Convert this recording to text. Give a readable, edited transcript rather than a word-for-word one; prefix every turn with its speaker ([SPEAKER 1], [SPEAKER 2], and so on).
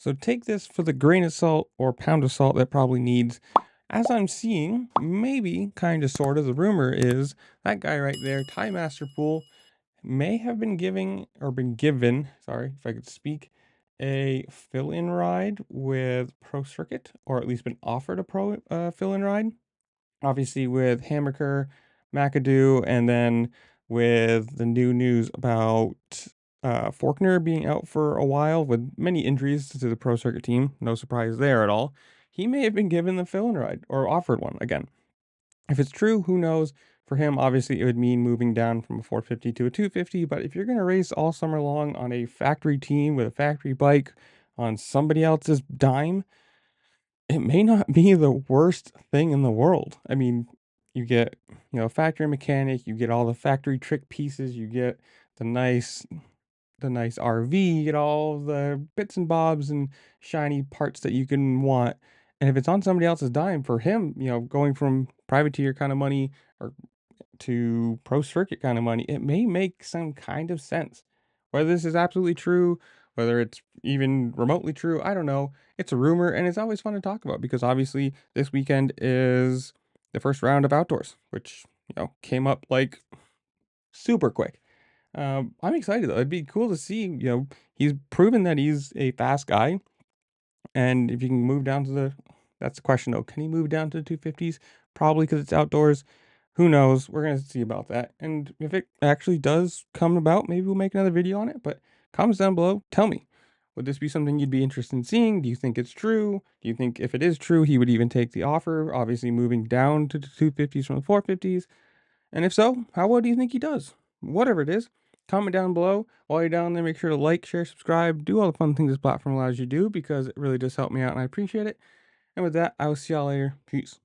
[SPEAKER 1] So take this for the grain of salt or pound of salt that probably needs. As I'm seeing, maybe, kind of, sort of, the rumor is that guy right there, Masterpool, may have been giving, or been given, sorry if I could speak, a fill-in ride with Pro Circuit, or at least been offered a fill-in ride. Obviously with Hammaker, McAdoo, and then with the new news about Faulkner being out for a while with many injuries to the Pro Circuit team, no surprise there at all. He may have been given the fill-in ride or offered one again. If it's true, who knows? For him, obviously, it would mean moving down from a 450 to a 250. But if you're going to race all summer long on a factory team with a factory bike on somebody else's dime, it may not be the worst thing in the world. I mean, you get, factory mechanic, you get all the factory trick pieces, you get the nice RV, you get all the bits and bobs and shiny parts that you can want. And if it's on somebody else's dime, for him, going from privateer kind of money or to pro circuit kind of money, it may make some kind of sense. Whether this is absolutely true, whether it's even remotely true, I don't know. It's a rumor and it's always fun to talk about because obviously this weekend is the first round of outdoors, which, came up like super quick. I'm excited though. It'd be cool to see, he's proven that he's a fast guy. And if you can move down to that's the question though. Can he move down to the 250s? Probably because it's outdoors. Who knows? We're going to see about that. And if it actually does come about, maybe we'll make another video on it. But comments down below, tell me. Would this be something you'd be interested in seeing? Do you think it's true? Do you think if it is true, he would even take the offer? Obviously moving down to the 250s from the 450s. And if so, how well do you think he does? Whatever it is, comment down below. While you're down there, make sure to like, share, subscribe, do all the fun things this platform allows you to do because it really does help me out and I appreciate it. And with that, I will see y'all later. Peace.